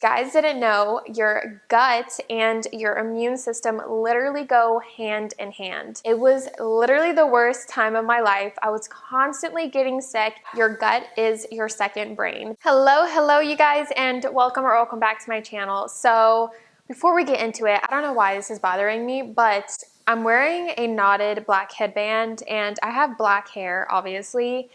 Guys didn't know your gut and your immune system literally go hand in hand. It was literally the worst time of my life. I was constantly getting sick. Your gut is your second brain. Hello you guys, and welcome back to my channel. So before we get into it, I don't know why this is bothering me, but I'm wearing a knotted black headband and I have black hair, obviously.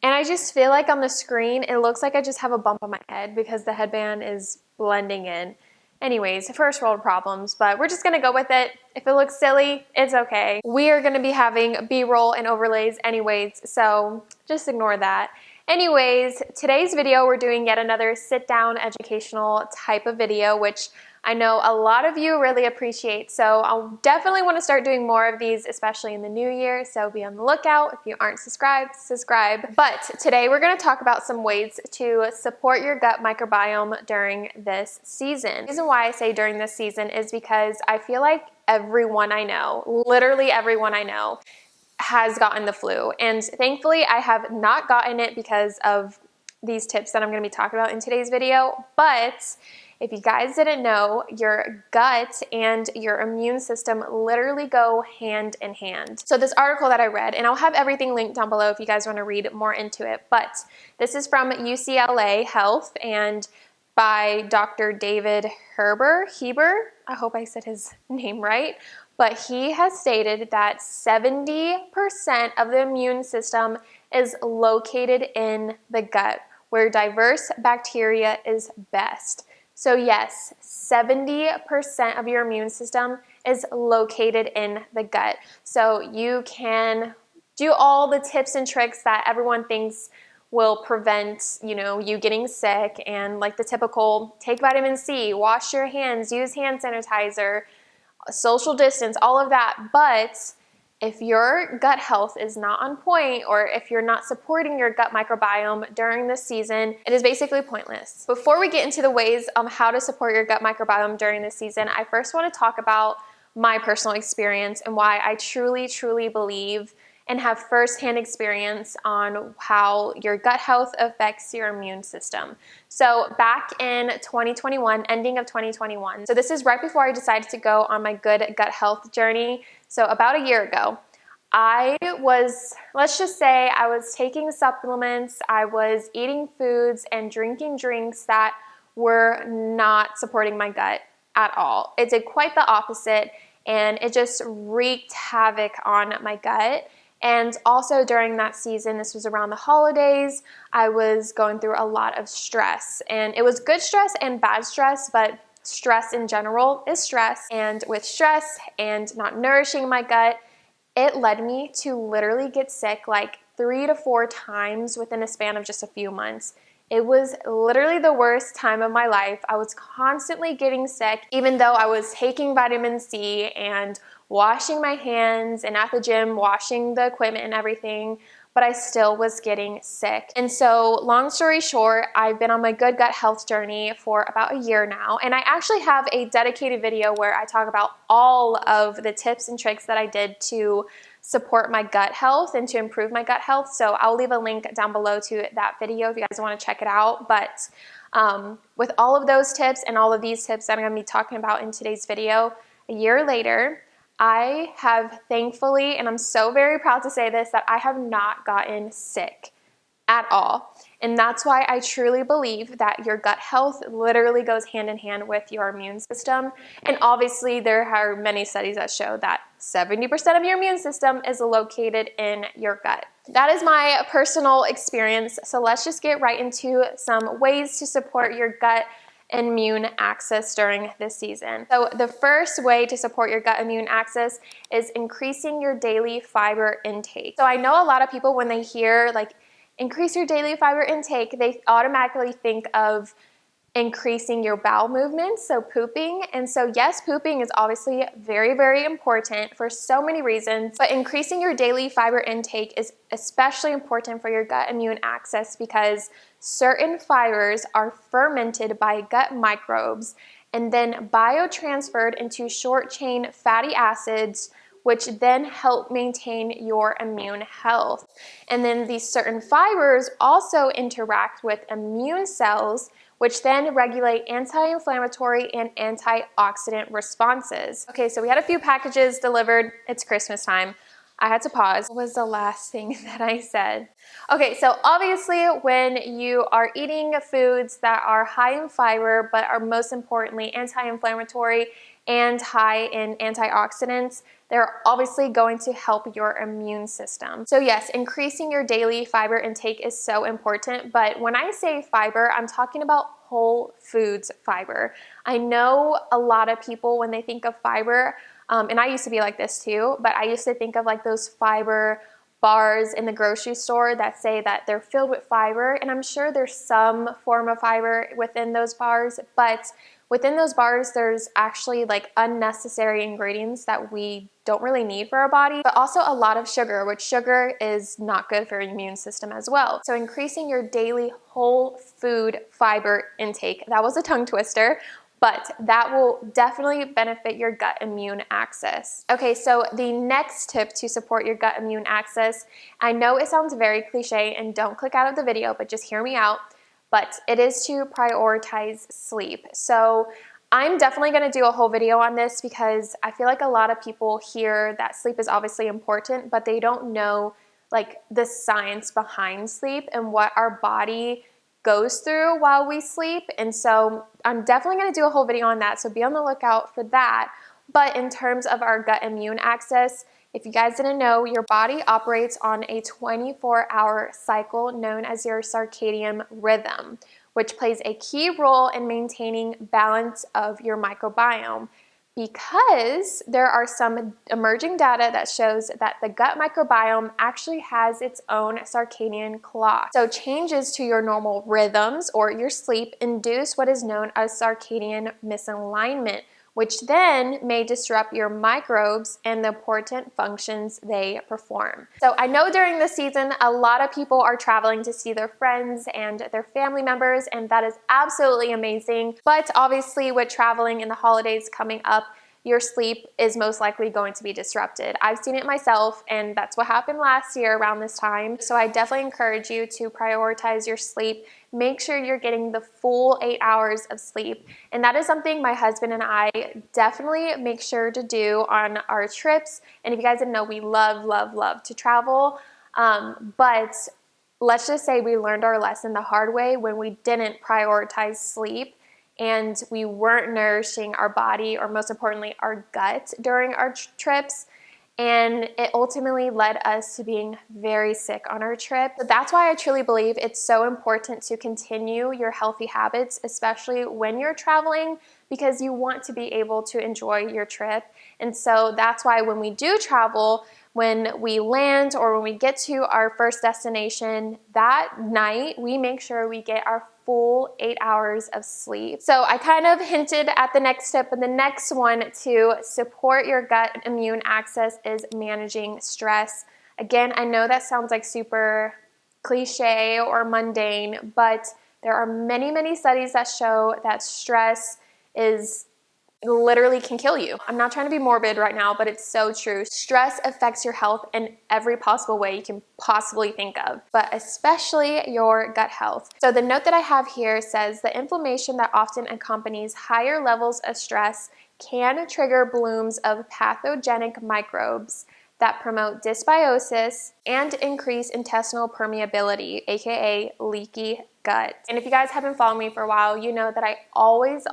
And I just feel like on the screen, it looks like I just have a bump on my head because the headband is blending in. Anyways, first world problems, but we're just gonna go with it. If it looks silly, it's okay. We are gonna be having B-roll and overlays anyways, so just ignore that. Anyways, today's video, we're doing yet another sit-down educational type of video, which I know a lot of you really appreciate, so I'll definitely want to start doing more of these, especially in the new year, so be on the lookout. If you aren't subscribed, subscribe. But today we're going to talk about some ways to support your gut microbiome during this season. The reason why I say during this season is because I feel like everyone I know, literally everyone I know, has gotten the flu, and thankfully I have not gotten it because of these tips that I'm going to be talking about in today's video. But if you guys didn't know, your gut and your immune system literally go hand in hand. So this article that I read, and I'll have everything linked down below if you guys want to read more into it, but this is from UCLA Health and by Dr. David Heber. I hope I said his name right. But he has stated that 70% of the immune system is located in the gut, where diverse bacteria is best. So yes, 70% of your immune system is located in the gut. So you can do all the tips and tricks that everyone thinks will prevent, you getting sick, and like the typical take vitamin C, wash your hands, use hand sanitizer, social distance, all of that. But if your gut health is not on point, or if you're not supporting your gut microbiome during this season, it is basically pointless. Before we get into the ways on how to support your gut microbiome during this season, I first want to talk about my personal experience and why I truly believe and have firsthand experience on how your gut health affects your immune system. So back in 2021, ending of 2021, so this is right before I decided to go on my good gut health journey. So about a year ago, let's just say I was taking supplements, I was eating foods and drinking drinks that were not supporting my gut at all. It did quite the opposite, and it just wreaked havoc on my gut. And also during that season, this was around the holidays, I was going through a lot of stress. And it was good stress and bad stress, but stress in general is stress. And with stress and not nourishing my gut, it led me to literally get sick like 3 to 4 times within a span of just a few months. It was literally the worst time of my life. I was constantly getting sick, even though I was taking vitamin C and washing my hands and at the gym washing the equipment and everything, but I still was getting sick. And so long story short, I've been on my good gut health journey for about a year now, and I actually have a dedicated video where I talk about all of the tips and tricks that I did to support my gut health and to improve my gut health. So I'll leave a link down below to that video if you guys want to check it out. But with all of those tips and all of these tips that I'm going to be talking about in today's video, a year later, I have thankfully, and I'm so very proud to say this, that I have not gotten sick at all. And that's why I truly believe that your gut health literally goes hand in hand with your immune system. And obviously there are many studies that show that 70% of your immune system is located in your gut. That is my personal experience. So let's just get right into some ways to support your gut immune axis during this season. So the first way to support your gut immune axis is increasing your daily fiber intake. So I know a lot of people, when they hear like increase your daily fiber intake, they automatically think of increasing your bowel movements, so pooping. And so yes, pooping is obviously very important for so many reasons, but increasing your daily fiber intake is especially important for your gut immune axis because certain fibers are fermented by gut microbes and then biotransferred into short-chain fatty acids, which then help maintain your immune health. And then these certain fibers also interact with immune cells, which then regulate anti-inflammatory and antioxidant responses. Okay, so we had a few packages delivered. It's Christmas time. I had to pause. What was the last thing that I said? Okay, so obviously when you are eating foods that are high in fiber but are most importantly anti-inflammatory and high in antioxidants, they're obviously going to help your immune system. So yes, increasing your daily fiber intake is so important, but when I say fiber, I'm talking about whole foods fiber. I know a lot of people, when they think of fiber, and I used to be like this too, but I used to think of like those fiber bars in the grocery store that say that they're filled with fiber, and I'm sure there's some form of fiber within those bars, but within those bars, there's actually like unnecessary ingredients that we don't really need for our body, but also a lot of sugar, which sugar is not good for your immune system as well. So increasing your daily whole food fiber intake, that was a tongue twister, but that will definitely benefit your gut immune axis. Okay, so the next tip to support your gut immune axis, I know it sounds very cliche and don't click out of the video, but just hear me out, but it is to prioritize sleep. So I'm definitely gonna do a whole video on this because I feel like a lot of people hear that sleep is obviously important, but they don't know like the science behind sleep and what our body goes through while we sleep. And so I'm definitely going to do a whole video on that, so be on the lookout for that. But in terms of our gut immune axis, if you guys didn't know, your body operates on a 24-hour cycle known as your circadian rhythm, which plays a key role in maintaining balance of your microbiome, because there are some emerging data that shows that the gut microbiome actually has its own circadian clock. So changes to your normal rhythms or your sleep induce what is known as circadian misalignment, which then may disrupt your microbes and the important functions they perform. So I know during this season, a lot of people are traveling to see their friends and their family members, and that is absolutely amazing. But obviously with traveling and the holidays coming up, your sleep is most likely going to be disrupted. I've seen it myself, and that's what happened last year around this time. So I definitely encourage you to prioritize your sleep. Make sure you're getting the full 8 hours of sleep. And that is something my husband and I definitely make sure to do on our trips. And if you guys didn't know, we love, love, love to travel. But let's just say we learned our lesson the hard way when we didn't prioritize sleep and we weren't nourishing our body, or most importantly, our gut during our trips. And it ultimately led us to being very sick on our trip. So that's why I truly believe it's so important to continue your healthy habits, especially when you're traveling, because you want to be able to enjoy your trip. And so that's why when we do travel, when we land or when we get to our first destination, that night we make sure we get our full 8 hours of sleep. So I kind of hinted at the next step, but the next one to support your gut immune axis is managing stress. Again, I know that sounds like super cliche or mundane, but there are many, many studies that show that stress literally can kill you. I'm not trying to be morbid right now, but it's so true. Stress affects your health in every possible way you can possibly think of, but especially your gut health. So the note that I have here says the inflammation that often accompanies higher levels of stress can trigger blooms of pathogenic microbes that promote dysbiosis and increase intestinal permeability, aka leaky gut. And if you guys have been following me for a while, you know that I always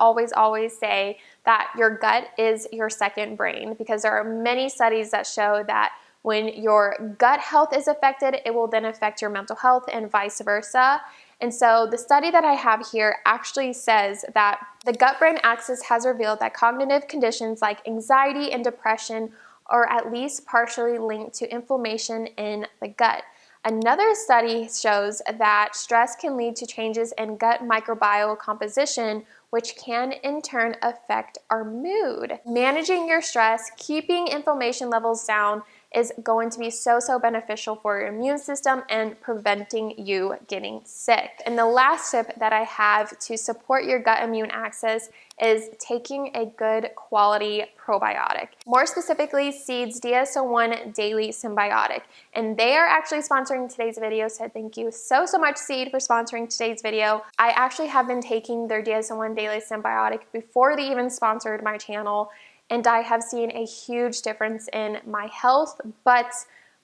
say that your gut is your second brain, because there are many studies that show that when your gut health is affected, it will then affect your mental health and vice versa. And so the study that I have here actually says that the gut-brain axis has revealed that cognitive conditions like anxiety and depression are at least partially linked to inflammation in the gut. Another study shows that stress can lead to changes in gut microbiome composition, which can in turn affect our mood. Managing your stress, keeping inflammation levels down, is going to be so beneficial for your immune system and preventing you getting sick. And the last tip that I have to support your gut immune axis is taking a good quality probiotic. More specifically, Seed's DS-01 Daily Symbiotic. And they are actually sponsoring today's video, so thank you so much, Seed, for sponsoring today's video. I actually have been taking their DS-01 Daily Symbiotic before they even sponsored my channel, and I have seen a huge difference in my health. But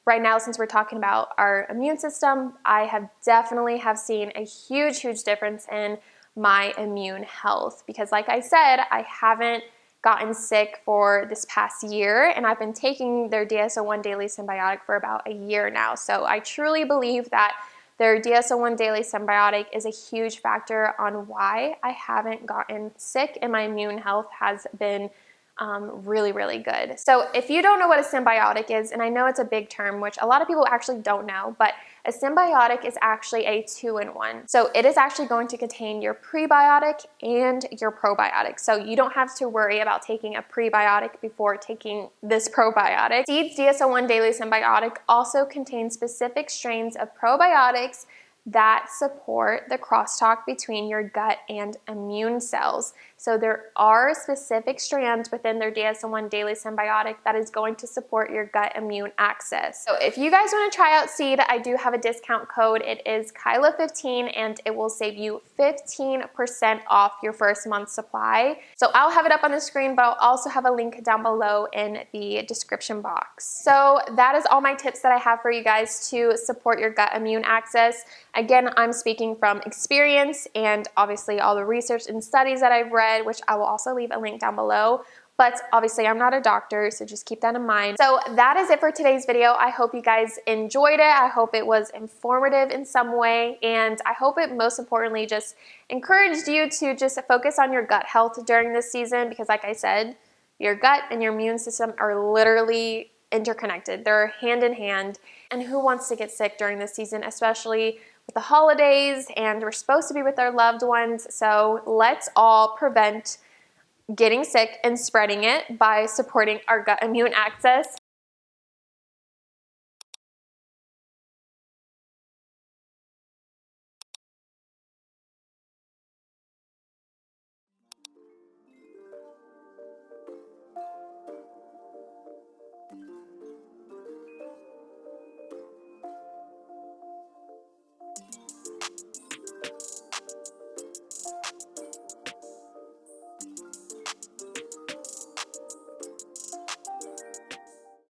right now, since we're talking about our immune system, I have definitely seen a huge difference in my immune health, because like I said, I haven't gotten sick for this past year, and I've been taking their DS-01 Daily Symbiotic for about a year now. So I truly believe that their DS-01 Daily Symbiotic is a huge factor on why I haven't gotten sick, and my immune health has been really good. So if you don't know what a symbiotic is, and I know it's a big term, which a lot of people actually don't know, but a symbiotic is actually a 2-in-1. So it is actually going to contain your prebiotic and your probiotic. So you don't have to worry about taking a prebiotic before taking this probiotic. Seed's DS-01 Daily Symbiotic also contains specific strains of probiotics that support the crosstalk between your gut and immune cells. So there are specific strands within their DS-01 Daily Symbiotic that is going to support your gut immune axis. So if you guys want to try out Seed, I do have a discount code. It is Kyla15, and it will save you 15% off your first month's supply. So I'll have it up on the screen, but I'll also have a link down below in the description box. So that is all my tips that I have for you guys to support your gut immune axis. Again, I'm speaking from experience and obviously all the research and studies that I've read, which I will also leave a link down below. But obviously I'm not a doctor, so just keep that in mind. So that is it for today's video. I hope you guys enjoyed it. I hope it was informative in some way, and I hope it most importantly just encouraged you to just focus on your gut health during this season, because like I said, your gut and your immune system are literally interconnected. They're hand in hand, and who wants to get sick during this season, especially with the holidays, and we're supposed to be with our loved ones. So let's all prevent getting sick and spreading it by supporting our gut immune axis.